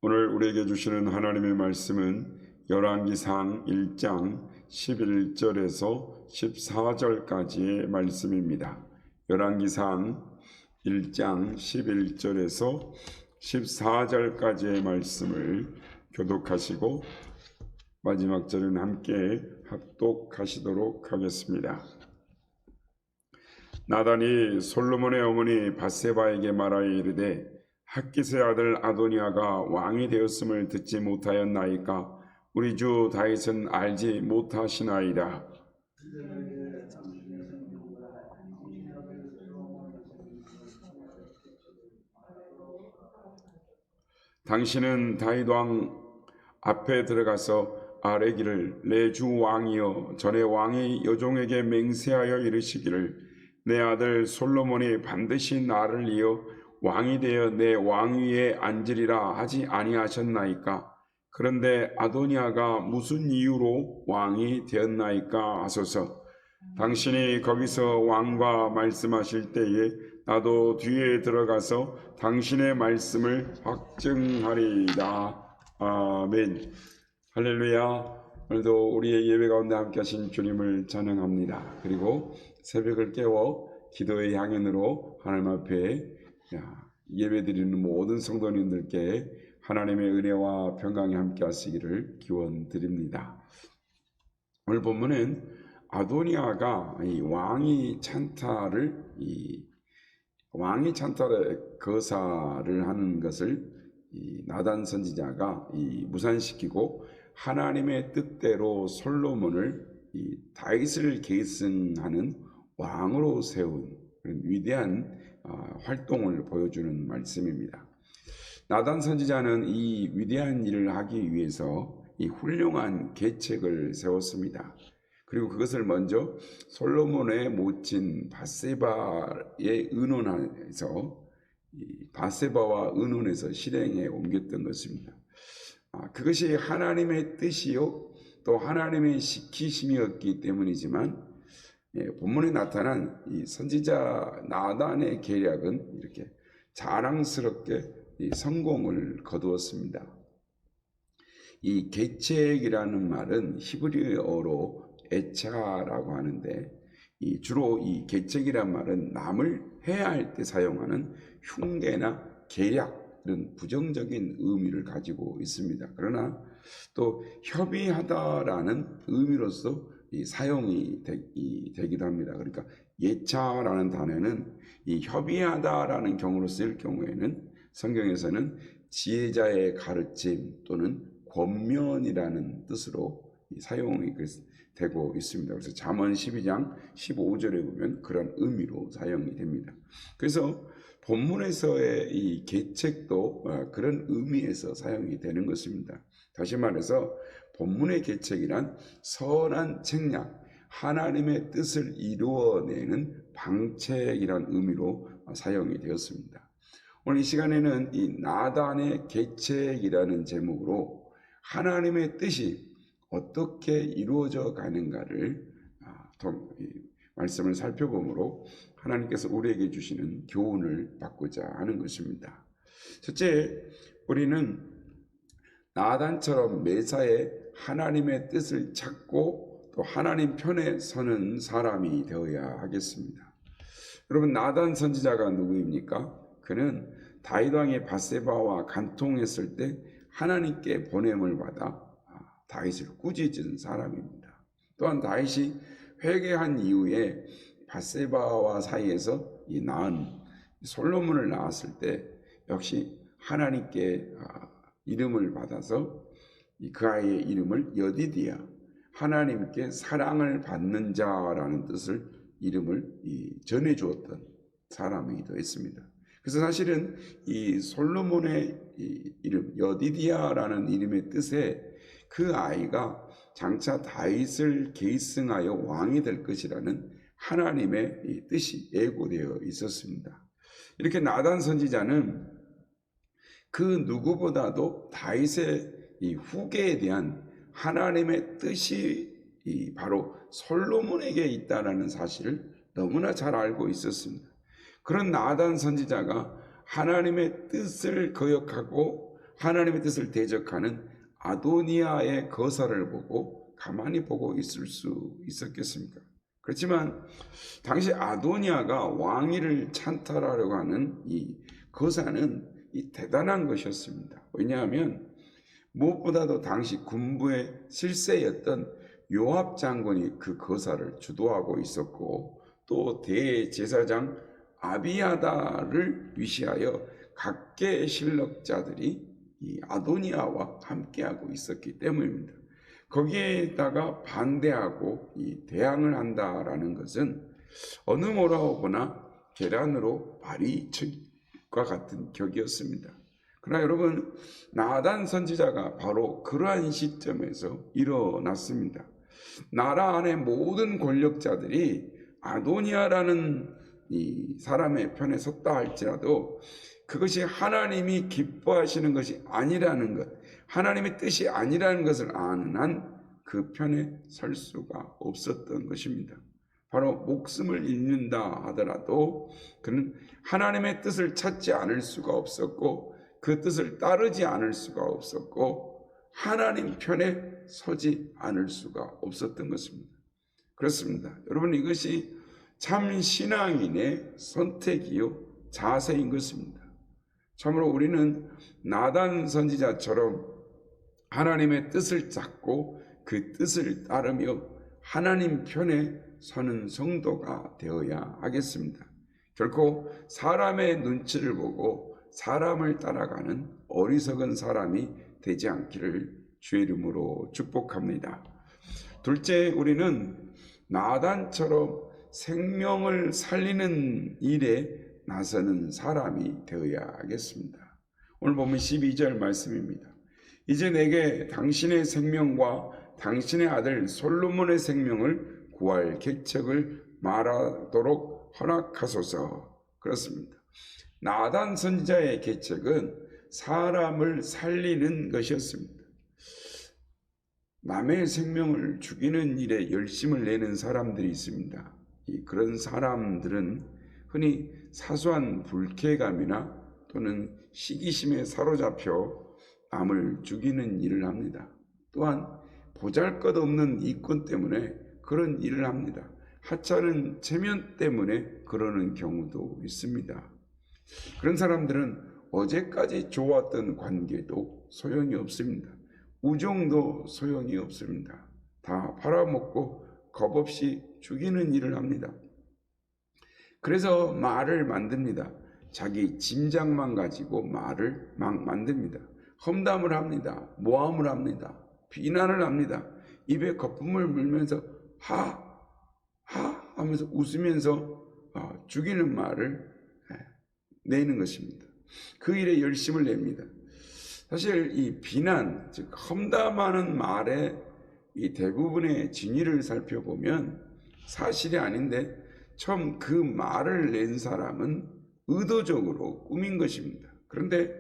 오늘 우리에게 주시는 하나님의 말씀은 열왕기상 1장 11절에서 14절까지의 말씀입니다. 열왕기상 1장 11절에서 14절까지의 말씀을 교독하시고 마지막 절은 함께 합독하시도록 하겠습니다. 나단이 솔로몬의 어머니 밧세바에게 말하여 이르되 핫깃의 아들 아도니아가 왕이 되었음을 듣지 못하였나이까? 우리 주 다윗은 알지 못하시나이다. 당신은 다윗 왕 앞에 들어가서 아뢰기를 내 주 왕이여, 전에 왕이 여종에게 맹세하여 이르시기를 내 아들 솔로몬이 반드시 나를 이어 왕이 되어 내 왕위에 앉으리라 하지 아니하셨나이까? 그런데 아도니아가 무슨 이유로 왕이 되었나이까 하소서. 당신이 거기서 왕과 말씀하실 때에 나도 뒤에 들어가서 당신의 말씀을 확증하리이다. 아멘. 할렐루야. 오늘도 우리의 예배 가운데 함께 하신 주님을 찬양합니다. 그리고 새벽을 깨워 기도의 향연으로 하나님 앞에 예배드리는 모든 성도님들께 하나님의 은혜와 평강이 함께 하시기를 기원드립니다. 오늘 본문은 아도니아가 왕위 찬탈의 거사를 하는 것을 나단 선지자가 무산시키고 하나님의 뜻대로 솔로몬을 다윗을 계승하는 왕으로 세운 그런 위대한 활동을 보여주는 말씀입니다. 나단 선지자는 이 위대한 일을 하기 위해서 이 훌륭한 계책을 세웠습니다. 그리고 그것을 먼저 솔로몬의 모친 밧세바에 의논해서 밧세바와 의논해서 실행에 옮겼던 것입니다. 그것이 하나님의 뜻이요 또 하나님의 시키심이었기 때문이지만 본문에 나타난 이 선지자 나단의 계략은 이렇게 자랑스럽게 성공을 거두었습니다. 이 계책이라는 말은 히브리어로 에차라고 하는데 주로 이 계책이란 말은 남을 해할 때 사용하는 흉계나 계략 이런 부정적인 의미를 가지고 있습니다. 그러나 또 협의하다라는 의미로서 사용이 되기도 합니다. 그러니까 예차라는 단어는 이 협의하다라는 경우로 쓰일 경우에는 성경에서는 지혜자의 가르침 또는 권면이라는 뜻으로 사용이 되고 있습니다. 그래서 잠언 12장 15절에 보면 그런 의미로 사용이 됩니다. 그래서 본문에서의 이 계책도 그런 의미에서 사용이 되는 것입니다. 다시 말해서 본문의 계책이란 선한 책략, 하나님의 뜻을 이루어내는 방책이란 의미로 사용이 되었습니다. 오늘 이 시간에는 이 나단의 계책이라는 제목으로 하나님의 뜻이 어떻게 이루어져 가는가를 말씀을 살펴보므로 하나님께서 우리에게 주시는 교훈을 받고자 하는 것입니다. 첫째, 우리는 나단처럼 매사에 하나님의 뜻을 찾고 또 하나님 편에 서는 사람이 되어야 하겠습니다. 여러분, 나단 선지자가 누구입니까? 그는 다윗 왕의 밧세바와 간통했을 때 하나님께 보냄을 받아 다윗을 꾸짖은 사람입니다. 또한 다윗이 회개한 이후에 밧세바와 사이에서 낳은 솔로몬을 낳았을 때 역시 하나님께 이름을 받아서 그 아이의 이름을 여디디야, 하나님께 사랑을 받는 자라는 뜻을 이름을 전해 주었던 사람이 되었습니다. 그래서 사실은 이 솔로몬의 이름 여디디야라는 이름의 뜻에 그 아이가 장차 다윗을 계승하여 왕이 될 것이라는 하나님의 뜻이 예고되어 있었습니다. 이렇게 나단 선지자는 그 누구보다도 다윗의 이 후계에 대한 하나님의 뜻이 바로 솔로몬에게 있다라는 사실을 너무나 잘 알고 있었습니다. 그런 나단 선지자가 하나님의 뜻을 거역하고 하나님의 뜻을 대적하는 아도니아의 거사를 보고 가만히 보고 있을 수 있었겠습니까? 그렇지만 당시 아도니아가 왕위를 찬탈하려고 하는 이 거사는 이 대단한 것이었습니다. 왜냐하면 무엇보다도 당시 군부의 실세였던 요압 장군이 그 거사를 주도하고 있었고, 또 대제사장 아비야다를 위시하여 각계 실력자들이 이 아도니아와 함께하고 있었기 때문입니다. 거기에다가 반대하고 이 대항을 한다라는 것은 어느 뭐라고 보나 계란으로 발이 칠과 같은 격이었습니다. 그러나 여러분, 나단 선지자가 바로 그러한 시점에서 일어났습니다. 나라 안의 모든 권력자들이 아도니아라는 이 사람의 편에 섰다 할지라도 그것이 하나님이 기뻐하시는 것이 아니라는 것, 하나님의 뜻이 아니라는 것을 아는 한 그 편에 설 수가 없었던 것입니다. 바로 목숨을 잃는다 하더라도 그는 하나님의 뜻을 찾지 않을 수가 없었고, 그 뜻을 따르지 않을 수가 없었고, 하나님 편에 서지 않을 수가 없었던 것입니다. 그렇습니다. 여러분, 이것이 참 신앙인의 선택이요 자세인 것입니다. 참으로 우리는 나단 선지자처럼 하나님의 뜻을 찾고 그 뜻을 따르며 하나님 편에 서는 성도가 되어야 하겠습니다. 결코 사람의 눈치를 보고 사람을 따라가는 어리석은 사람이 되지 않기를 주의 이름으로 축복합니다. 둘째, 우리는 나단처럼 생명을 살리는 일에 나서는 사람이 되어야 하겠습니다. 오늘 보면 12절 말씀입니다. 이제 내게 당신의 생명과 당신의 아들 솔로몬의 생명을 구할 계책을 말하도록 허락하소서. 그렇습니다. 나단 선지자의 계책은 사람을 살리는 것이었습니다. 남의 생명을 죽이는 일에 열심을 내는 사람들이 있습니다. 그런 사람들은 흔히 사소한 불쾌감이나 또는 시기심에 사로잡혀 남을 죽이는 일을 합니다. 또한 보잘것없는 이권 때문에 그런 일을 합니다. 하찮은 체면 때문에 그러는 경우도 있습니다. 그런 사람들은 어제까지 좋았던 관계도 소용이 없습니다. 우정도 소용이 없습니다. 다 팔아먹고 겁없이 죽이는 일을 합니다. 그래서 말을 만듭니다. 자기 짐작만 가지고 말을 막 만듭니다. 험담을 합니다. 모함을 합니다. 비난을 합니다. 입에 거품을 물면서 하 하면서 웃으면서 죽이는 말을 내는 것입니다. 그 일에 열심을 냅니다. 사실 이 비난, 즉 험담하는 말의 이 대부분의 진위를 살펴보면 사실이 아닌데 처음 그 말을 낸 사람은 의도적으로 꾸민 것입니다. 그런데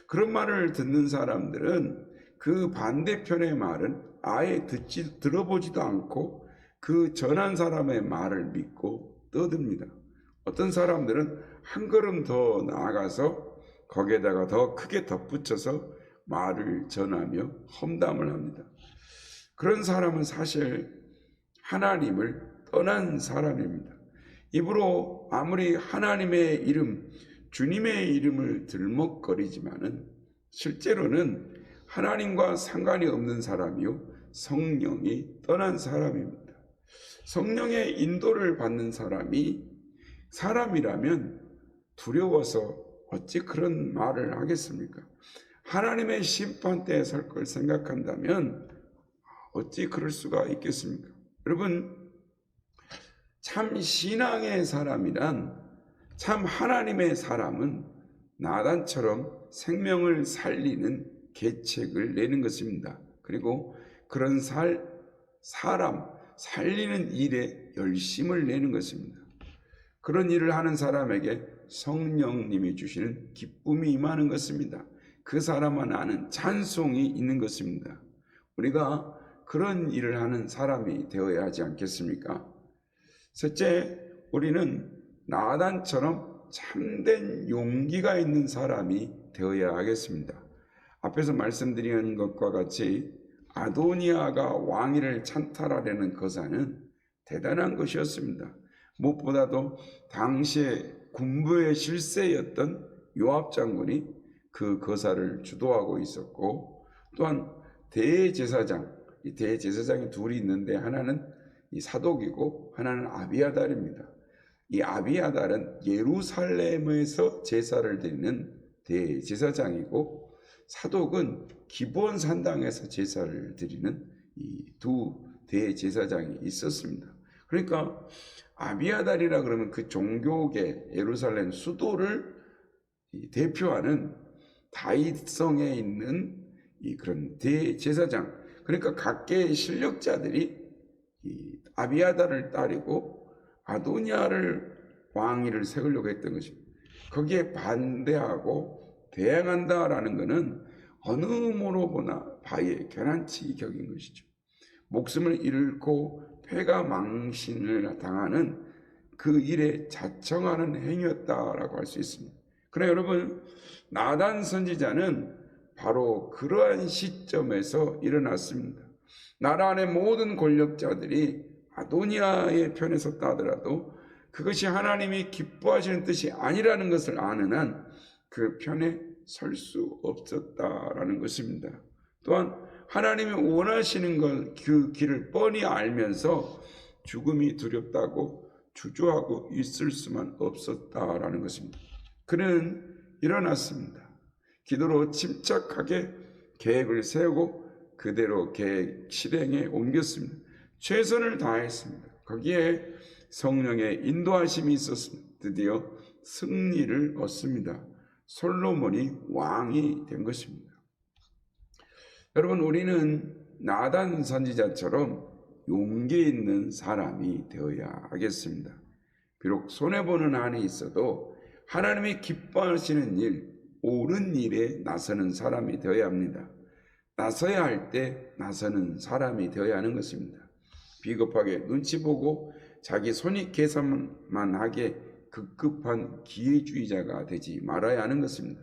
그런 말을 듣는 사람들은 그 반대편의 말은 아예 들어보지도 않고 그 전한 사람의 말을 믿고 떠듭니다. 어떤 사람들은 한 걸음 더 나아가서 거기에다가 더 크게 덧붙여서 말을 전하며 험담을 합니다. 그런 사람은 사실 하나님을 떠난 사람입니다. 입으로 아무리 하나님의 이름, 주님의 이름을 들먹거리지만은 실제로는 하나님과 상관이 없는 사람이요 성령이 떠난 사람입니다. 성령의 인도를 받는 사람이 사람이라면 두려워서 어찌 그런 말을 하겠습니까? 하나님의 심판대에 설 걸 생각한다면 어찌 그럴 수가 있겠습니까? 여러분, 참 신앙의 사람이란, 참 하나님의 사람은 나단처럼 생명을 살리는 계책을 내는 것입니다. 그리고 그런 사람 살리는 일에 열심을 내는 것입니다. 그런 일을 하는 사람에게 성령님이 주시는 기쁨이 임하는 것입니다. 그 사람만 아는 찬송이 있는 것입니다. 우리가 그런 일을 하는 사람이 되어야 하지 않겠습니까? 셋째, 우리는 나단처럼 참된 용기가 있는 사람이 되어야 하겠습니다. 앞에서 말씀드린 것과 같이 아도니아가 왕위를 찬탈하려는 거사는 대단한 것이었습니다. 무엇보다도 당시에 군부의 실세였던 요압 장군이 그 거사를 주도하고 있었고, 또한 대제사장, 이 대제사장이 둘이 있는데 하나는 이 사독이고 하나는 아비아달입니다. 이 아비아달은 예루살렘에서 제사를 드리는 대제사장이고, 사독은 기브온 산당에서 제사를 드리는 이 두 대제사장이 있었습니다. 그러니까 아비아달이라 그러면 그 종교계 예루살렘 수도를 대표하는 다윗성에 있는 이 그런 대제사장, 그러니까 각계의 실력자들이 이 아비아달을 따르고 아도니아를 왕위를 세우려고 했던 것입니다. 거기에 반대하고 대항한다라는 것은 어느 모로 보나 바위에 계란치기 격인 것이죠. 목숨을 잃고 패가 망신을 당하는 그 일에 자청하는 행위였다라고 할 수 있습니다. 그러나 여러분, 나단 선지자는 바로 그러한 시점에서 일어났습니다. 나라 안의 모든 권력자들이 아도니아의 편에 섰다 하더라도 그것이 하나님이 기뻐하시는 뜻이 아니라는 것을 아는 한 그 편에 설 수 없었다라는 것입니다. 또한 하나님이 원하시는 그 길을 뻔히 알면서 죽음이 두렵다고 주저하고 있을 수만 없었다라는 것입니다. 그는 일어났습니다. 기도로 침착하게 계획을 세우고 그대로 계획 실행에 옮겼습니다. 최선을 다했습니다. 거기에 성령의 인도하심이 있었습니다. 드디어 승리를 얻습니다. 솔로몬이 왕이 된 것입니다. 여러분, 우리는 나단 선지자처럼 용기 있는 사람이 되어야 하겠습니다. 비록 손해보는 한이 있어도 하나님이 기뻐하시는 일, 옳은 일에 나서는 사람이 되어야 합니다. 나서야 할 때 나서는 사람이 되어야 하는 것입니다. 비겁하게 눈치 보고 자기 손익 계산만 하게 급급한 기회주의자가 되지 말아야 하는 것입니다.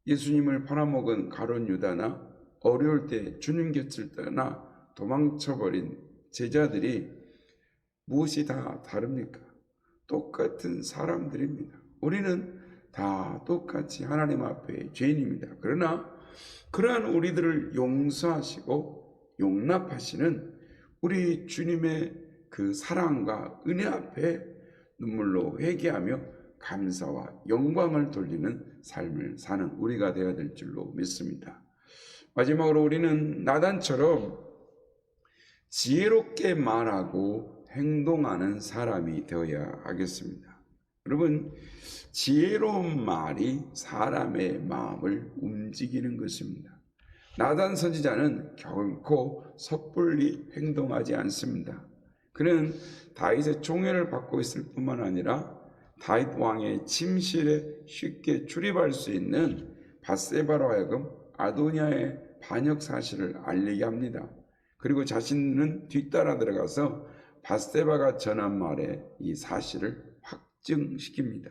예수님을 팔아먹은 가룟 유다나 어려울 때 주님 곁을 떠나 도망쳐버린 제자들이 무엇이 다 다릅니까? 똑같은 사람들입니다. 우리는 다 똑같이 하나님 앞에 죄인입니다. 그러나 그러한 우리들을 용서하시고 용납하시는 우리 주님의 그 사랑과 은혜 앞에 눈물로 회개하며 감사와 영광을 돌리는 삶을 사는 우리가 되어야 될 줄로 믿습니다. 마지막으로 우리는 나단처럼 지혜롭게 말하고 행동하는 사람이 되어야 하겠습니다. 여러분, 지혜로운 말이 사람의 마음을 움직이는 것입니다. 나단 선지자는 결코 섣불리 행동하지 않습니다. 그는 다윗의 총애를 받고 있을 뿐만 아니라 다윗 왕의 침실에 쉽게 출입할 수 있는 밧세바로 하여금 아도니아의 반역 사실을 알리게 합니다. 그리고 자신은 뒤따라 들어가서 밧세바가 전한 말에 이 사실을 확증시킵니다.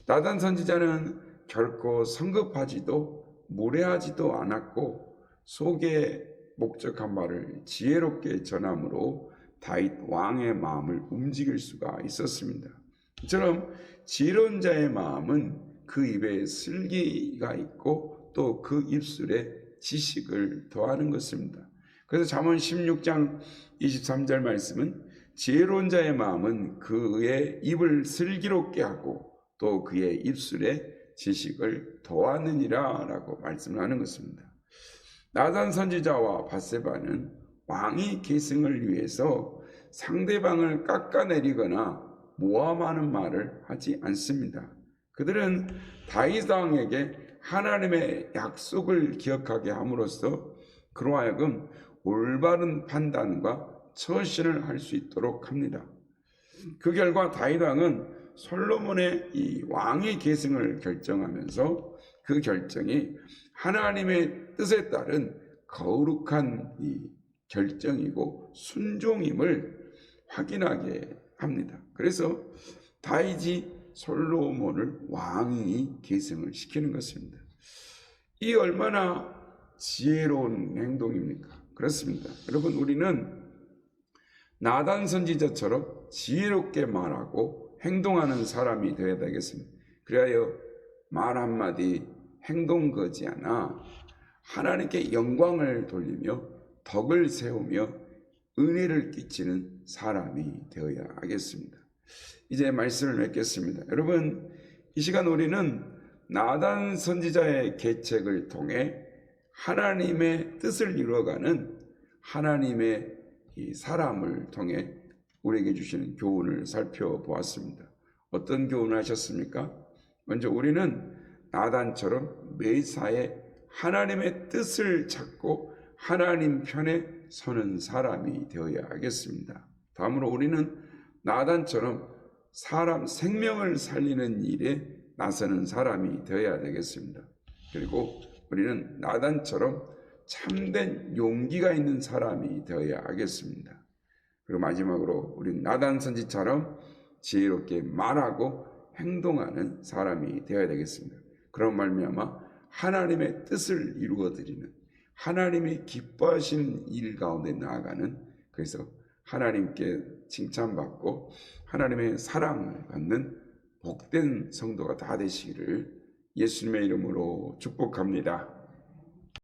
나단 선지자는 결코 성급하지도 무례하지도 않았고 속에 목적한 말을 지혜롭게 전함으로 다윗 왕의 마음을 움직일 수가 있었습니다. 이처럼 지혜로운 자의 마음은 그 입에 슬기가 있고 또 그 입술에 지식을 더하는 것입니다. 그래서 잠언 16장 23절 말씀은 지혜로운 자의 마음은 그의 입을 슬기롭게 하고 또 그의 입술에 지식을 더하느니라 라고 말씀을 하는 것입니다. 나단 선지자와 밧세바는 왕위 계승을 위해서 상대방을 깎아내리거나 모함하는 말을 하지 않습니다. 그들은 다윗 왕에게 하나님의 약속을 기억하게 함으로써 그로 하여금 올바른 판단과 처신을 할 수 있도록 합니다. 그 결과 다윗 왕은 솔로몬의 이 왕위 계승을 결정하면서 그 결정이 하나님의 뜻에 따른 거룩한 이 결정이고 순종임을 확인하게 합니다. 그래서 다윗이 솔로몬을 왕위 계승을 시키는 것입니다. 이 얼마나 지혜로운 행동입니까? 그렇습니다. 여러분, 우리는 나단 선지자처럼 지혜롭게 말하고 행동하는 사람이 되어야 되겠습니다. 그리하여 말 한마디 행동 거지않아 하나님께 영광을 돌리며 덕을 세우며 은혜를 끼치는 사람이 되어야 하겠습니다. 이제 말씀을 맺겠습니다. 여러분, 이 시간 우리는 나단 선지자의 계책을 통해 하나님의 뜻을 이루어가는 하나님의 이 사람을 통해 우리에게 주시는 교훈을 살펴보았습니다. 어떤 교훈을 하셨습니까? 먼저 우리는 나단처럼 매사에 하나님의 뜻을 찾고 하나님 편에 서는 사람이 되어야 하겠습니다. 다음으로 우리는 나단처럼 사람 생명을 살리는 일에 나서는 사람이 되어야 되겠습니다. 그리고 우리는 나단처럼 참된 용기가 있는 사람이 되어야 하겠습니다. 그리고 마지막으로 우리는 나단 선지처럼 지혜롭게 말하고 행동하는 사람이 되어야 되겠습니다. 그런 말미암아 하나님의 뜻을 이루어드리는 하나님이 기뻐하시는 일 가운데 나아가는, 그래서 하나님께 칭찬받고 하나님의 사랑을 받는 복된 성도가 다 되시기를 예수님의 이름으로 축복합니다.